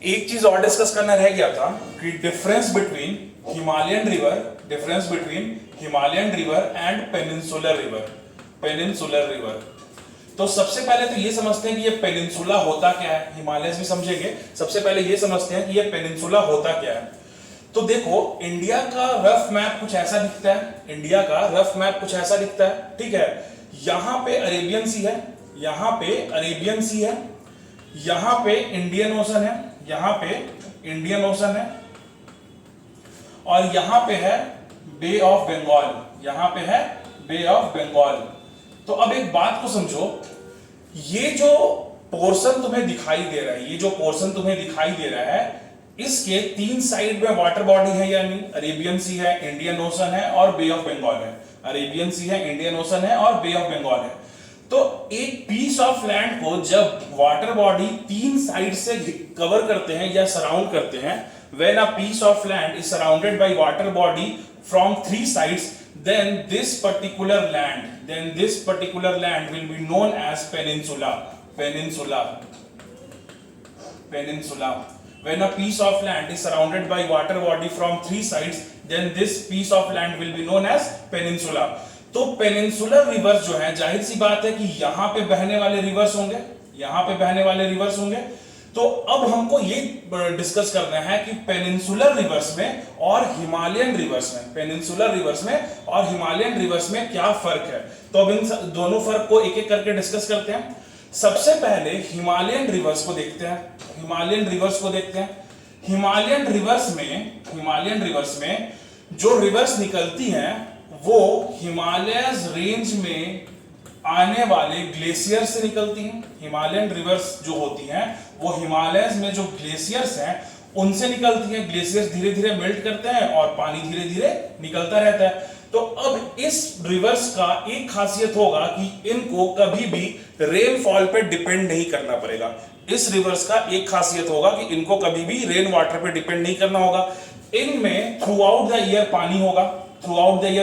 एक चीज और डिस्कस करना रह गया था कि difference between Himalayan river and peninsular river. तो सबसे पहले तो ये समझते हैं कि ये पेनिनसुला होता क्या है, हिमालयस भी समझेंगे। सबसे पहले ये समझते हैं कि ये पेनिनसुला होता क्या है। तो देखो, इंडिया का रफ मैप कुछ ऐसा दिखता है, ठीक है। यहां पे अरेबियन सी है, यहां पे इंडियन ओशन है, और यहां पे है बे ऑफ बंगाल। तो अब एक बात को समझो, ये जो पोर्शन तुम्हें दिखाई दे रहा है, इसके तीन साइड में वाटर बॉडी है, यानी अरेबियन सी है, इंडियन ओशन है और बे ऑफ बंगाल है। तो एक पीस ऑफ लैंड को जब वाटर बॉडी तीन साइड से कवर करते हैं या सराउंड करते हैं, when a piece of land is surrounded by water body from three sides, then this particular land will be known as peninsula. When a piece of land is surrounded by water body from three sides, then this piece of land will be known as peninsula. तो peninsular reverse जो है, जाहिर सी बात है कि यहां पे बहने वाले रिवर्स होंगे। तो अब हमको ये डिस्कस करना है कि पेनिनसुलर रिवर्स में और हिमालयन रिवर्स में क्या फर्क है। तो अब इन दोनों फर्क को एक एक करके डिस्कस करते हैं। सबसे पहले हिमालयन रिवर्स को देखते हैं। हिमालयन रिवर्स में जो रिवर्स निकलती हैं वो हिमालयस रेंज में आने वाले ग्लेशियर से निकलती हैं। हिमालयन रिवर्स जो होती हैं वो हिमालयस में जो ग्लेशियर्स हैं उनसे निकलती हैं। ग्लेशियर्स धीरे धीरे मेल्ट करते हैं और पानी धीरे धीरे निकलता रहता है। तो अब इस रिवर्स का एक खासियत होगा कि इनको कभी भी रेनफॉल पे डिपेंड नहीं करना पड़ेगा। इस रिवर्स का एक खासियत होगा कि इनको कभी भी रेन वाटर पे डिपेंड नहीं करना होगा। इनमें थ्रू आउट द ईयर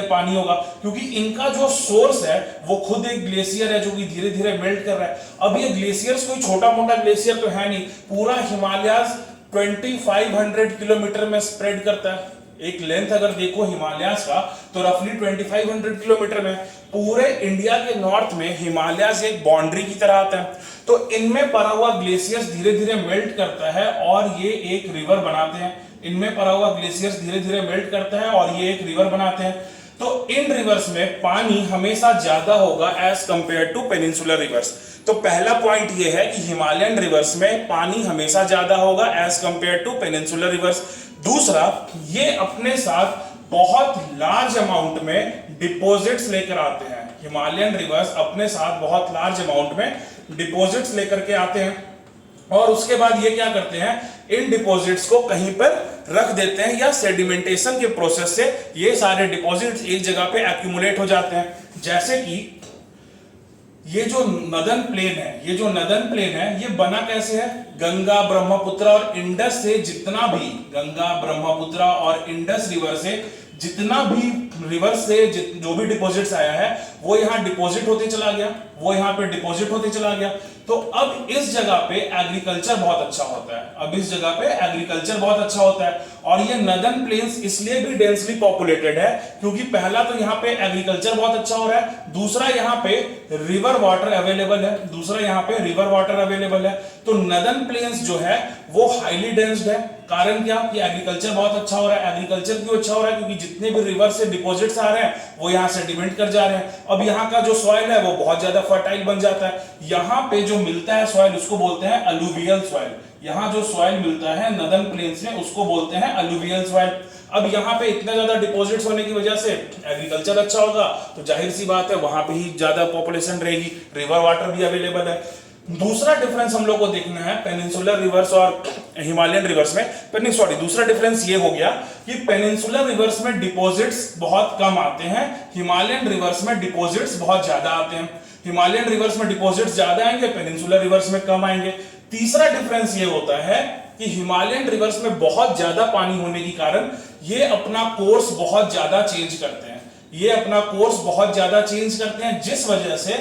पानी होगा, क्योंकि इनका जो सोर्स है वो खुद एक ग्लेशियर है जो कि धीरे धीरे मेल्ट कर रहा है। अब ये ग्लेशियर्स कोई छोटा मोटा ग्लेशियर तो है नहीं, पूरा हिमालयस 2500 किलोमीटर में स्प्रेड करता है। एक लेंथ अगर देखो हिमालयस का तो रफली 2500 किलोमीटर में पूरे इंडिया के नॉर्थ में हिमालयस एक बाउंड्री की तरह आता है। तो इनमें पड़ा हुआ ग्लेशियर्स धीरे धीरे मेल्ट करता है और ये एक रिवर बनाते हैं। तो इन रिवर्स में पानी हमेशा ज्यादा होगा as compare to peninsular rivers. तो पहला पॉइंट ये है कि हिमालयन रिवर्स में पानी हमेशा ज्यादा होगा as compare to peninsular rivers. दूसरा, ये अपने साथ बहुत लार्ज अमाउंट में डिपॉजिट्स लेकर आते हैं। हिमालयन रिवर्स अपने साथ बहुत लार्ज अमाउंट में डिपॉजिट्स लेकर के आते हैं और उसके बाद ये क्या करते हैं, इन डिपॉजिट्स को कहीं पर रख देते हैं या सेडिमेंटेशन के प्रोसेस से ये सारे डिपॉजिट्स एक जगह पे एक्यूमुलेट हो जाते हैं। जैसे कि ये जो नदन प्लेन है ये बना कैसे है, गंगा ब्रह्मपुत्र और इंडस रिवर से जितना भी रिवर से जो भी डिपॉजिट्स आया है वो यहाँ डिपॉजिट होते चला गया। तो अब इस जगह पे एग्रीकल्चर बहुत अच्छा होता है। और ये नदर्न प्लेन्स इसलिए भी डेंसली पॉपुलेटेड है क्योंकि पहला तो यहाँ पे एग्रीकल्चर बहुत अच्छा हो रहा है, दूसरा यहाँ पे रिवर वाटर अवेलेबल है। तो नदर्न प्लेन्स जो है वो हाईली डेंस्ड है। कारण क्या कि एग्रीकल्चर बहुत अच्छा हो रहा है। एग्रीकल्चर क्यों अच्छा हो रहा है, क्योंकि जितने भी रिवर से डिपॉजिट्स आ रहे हैं वो यहाँ सेडिमेंट कर जा रहे हैं। अब यहाँ का जो सॉइल है वो बहुत ज्यादा फर्टाइल बन जाता है। यहाँ पे जो मिलता है सॉइल उसको बोलते हैं अलुवियल सॉइल। यहाँ जो सॉइल मिलता है नदर्न प्लेन्स में उसको बोलते हैं अलुवियल सॉइल। अब यहाँ पे इतना ज्यादा डिपॉजिट्स होने की वजह से एग्रीकल्चर अच्छा होगा तो जाहिर सी बात है वहां पे ही ज्यादा पॉपुलेशन रहेगी, रिवर वाटर भी अवेलेबल है। दूसरा डिफरेंस हम लोग को देखना है पेनिनसुलर रिवर्स और हिमालयन रिवर्स में। दूसरा डिफरेंस ये हो गया कि पेनिनसुलर रिवर्स में डिपॉजिट्स बहुत कम आते हैं, हिमालयन रिवर्स में डिपॉजिट्स बहुत ज्यादा आते हैं। हिमालयन रिवर्स में डिपॉजिट्स ज्यादा आएंगे, पेनिनसुलर रिवर्स में कम आएंगे। तीसरा डिफरेंस ये होता है कि हिमालयन रिवर्स में बहुत ज्यादा पानी होने के कारण ये अपना कोर्स बहुत ज्यादा चेंज करते हैं, जिस वजह से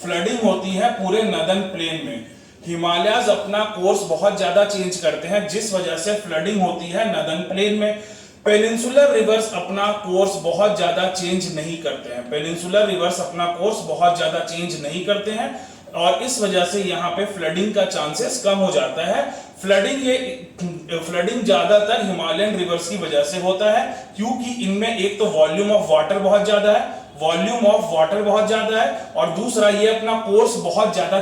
फ्लडिंग होती है पूरे नदर्न प्लेन में। हिमालयाज अपना कोर्स बहुत ज्यादा चेंज करते हैं, जिस वजह से फ्लडिंग होती है नदर्न प्लेन में। पेनिनसुलर रिवर्स अपना कोर्स बहुत ज्यादा चेंज नहीं करते हैं, पेनिनसुलर रिवर्स अपना कोर्स बहुत ज्यादा चेंज नहीं करते हैं, और इस वजह से यहाँ पे फ्लडिंग का चांसेस कम हो जाता है। फ्लडिंग ज्यादातर हिमालयन रिवर्स की वजह से होता है, क्योंकि इनमें एक तो वॉल्यूम ऑफ वाटर बहुत ज्यादा है, और दूसरा ये अपना कोर्स बहुत ज्यादा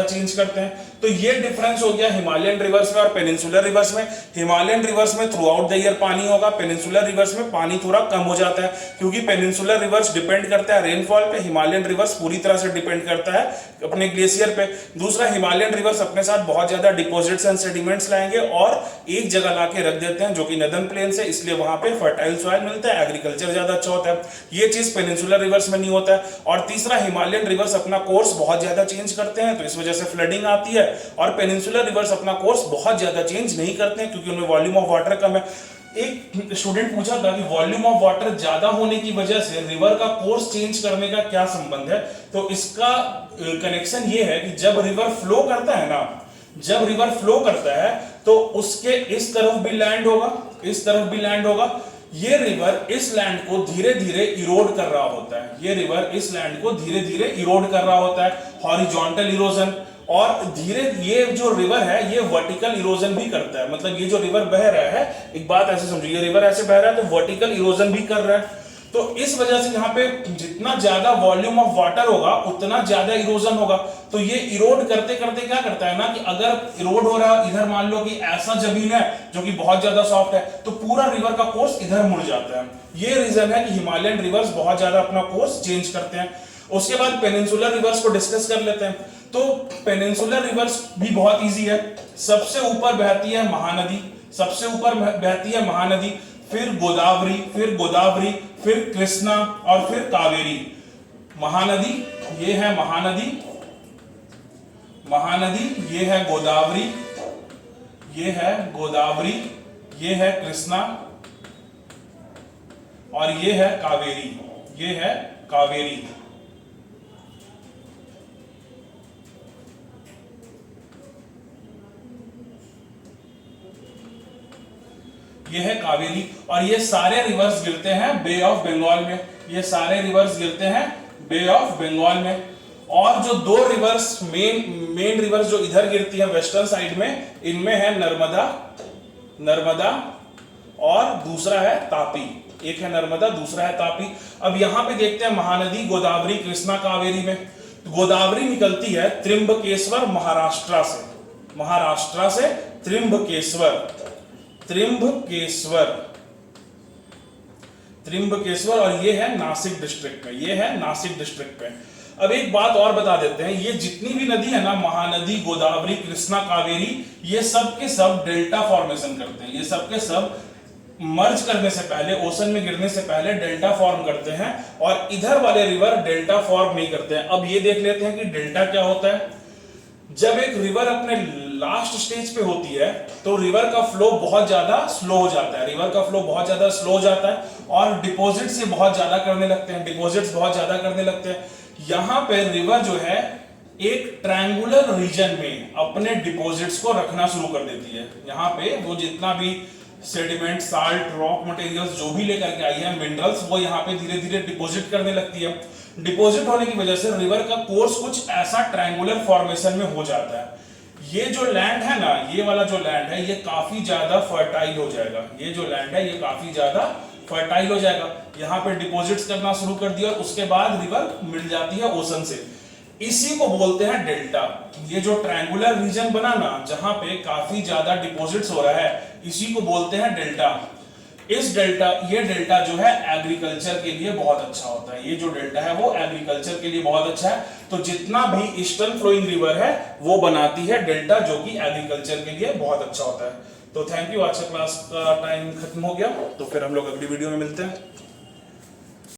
चेंज करते हैं, तो ये डिफरेंस हो गया हिमालयन रिवर्स में और पेनिनसुलर रिवर्स में। हिमालयन रिवर्स में थ्रू आउट द ईयर पानी होगा, पेनिनसुलर रिवर्स में पानी थोड़ा कम हो जाता है, क्योंकि पेनिनसुलर रिवर्स डिपेंड करता है रेनफॉल पे, हिमालयन रिवर्स पूरी तरह से डिपेंड करता है अपने ग्लेशियर पे। दूसरा, हिमालयन रिवर्स अपने साथ बहुत ज्यादा डिपॉजिट्स एंड सेडिमेंट्स लाएंगे और एक जगह लाके रख देते हैं, जो कि नदर्न प्लेन से, इसलिए वहां पे फर्टाइल सॉइल मिलता है, एग्रीकल्चर ज्यादा अच्छा होता है। ये चीज पेनिनसुलर रिवर्स में नहीं होता है। और तीसरा, हिमालयन रिवर्स अपना कोर्स बहुत ज्यादा चेंज करते हैं, तो इस वजह से फ्लडिंग आती है, और पेनिनसुलर रिवर्स अपना कोर्स बहुत ज्यादा चेंज नहीं करते हैं, क्योंकि उनमें वॉल्यूम ऑफ वाटर कम है। एक स्टूडेंट पूछा था कि वॉल्यूम ऑफ वाटर ज्यादा होने की वजह से रिवर का कोर्स चेंज करने का क्या संबंध है, तो इसका कनेक्शन ये है कि जब रिवर फ्लो करता है ना, तो उसके इस तरफ भी लैंड होगा, ये रिवर इस लैंड को धीरे धीरे इरोड कर रहा होता है, हॉरिजॉन्टल इरोजन, और धीरे ये जो रिवर है ये वर्टिकल इरोजन भी करता है। मतलब ये जो रिवर बह रहा है, एक बात ऐसे समझिए, ये रिवर ऐसे बह रहा है तो वर्टिकल इरोजन भी कर रहा है, तो इस वजह से यहाँ पे जितना ज्यादा वॉल्यूम ऑफ वाटर होगा उतना ज्यादा इरोजन होगा। तो ये इरोड करते करते क्या करता है ना, कि अगर इरोड हो रहा है इधर, मान लो कि ऐसा जमीन है जो कि बहुत ज्यादा सॉफ्ट है, तो पूरा रिवर का कोर्स इधर मुड़ जाता है। ये रीजन है कि हिमालयन रिवर्स बहुत ज्यादा अपना कोर्स चेंज करते हैं। उसके बाद पेनिनसुलर रिवर्स को डिस्कस कर लेते हैं। तो पेनिनसुलर रिवर्स भी बहुत इजी है। सबसे ऊपर बहती है महानदी, फिर गोदावरी, फिर कृष्णा और फिर कावेरी। महानदी, ये है ये है गोदावरी, ये है कृष्णा और ये है कावेरी। ये है कावेरी, और ये सारे रिवर्स गिरते हैं बे ऑफ बंगाल में। और जो दो रिवर्स मेन रिवर्स जो इधर गिरती है वेस्टर्न साइड में, इनमें है नर्मदा और दूसरा है तापी। एक है नर्मदा, दूसरा है तापी। अब यहां पे देखते हैं महानदी, गोदावरी, कृष्णा, कावेरी में। गोदावरी निकलती है त्रिंबकेश्वर, महाराष्ट्र से त्रिंबकेश्वर, और ये है नासिक डिस्ट्रिक्ट में। अब एक बात और बता देते हैं, ये जितनी भी नदी है ना, महानदी, गोदावरी, कृष्णा, कावेरी, ये सब के सब डेल्टा फॉर्मेशन करते हैं। ये सब के सब मर्ज करने से पहले, ओशन में गिरने से पहले डेल्टा फॉर्म करते हैं, और इधर वाले रिवर डेल्टा फॉर्म नहीं करते हैं। अब ये देख लेते हैं कि डेल्टा क्या होता है। जब एक रिवर अपने लास्ट स्टेज पे होती है तो रिवर का फ्लो बहुत ज्यादा स्लो हो जाता है, और डिपॉजिट्स ये बहुत ज्यादा करने लगते हैं। यहाँ पे रिवर जो है एक ट्रायंगुलर रीजन में अपने डिपॉजिट्स को रखना शुरू कर देती है। यहाँ पे वो जितना भी सेडिमेंट, साल्ट, रॉक मटेरियल्स जो भी लेकर के आई है, मिनरल्स, वो यहाँ पे धीरे धीरे डिपॉजिट करने लगती है। डिपॉजिट होने की वजह से रिवर का कोर्स कुछ ऐसा ट्रायंगुलर फॉर्मेशन में हो जाता है। ये जो लैंड है ना, ये वाला जो लैंड है, ये काफी ज्यादा फर्टाइल हो जाएगा। यहाँ पे डिपॉजिट्स करना शुरू कर दिया, और उसके बाद रिवर मिल जाती है ओशन से। इसी को बोलते हैं डेल्टा। ये जो ट्रायंगुलर रीजन बना ना, जहां पे काफी ज्यादा डिपॉजिट्स हो रहा है, इसी को बोलते हैं डेल्टा। ये डेल्टा जो है एग्रीकल्चर के लिए बहुत अच्छा होता है। ये जो डेल्टा है वो एग्रीकल्चर के लिए बहुत अच्छा है। तो जितना भी ईस्टर्न फ्लोइंग रिवर है वो बनाती है डेल्टा, जो कि एग्रीकल्चर के लिए बहुत अच्छा होता है। तो थैंक यू, आज का क्लास का टाइम खत्म हो गया, तो फिर हम लोग अगली वीडियो में मिलते हैं।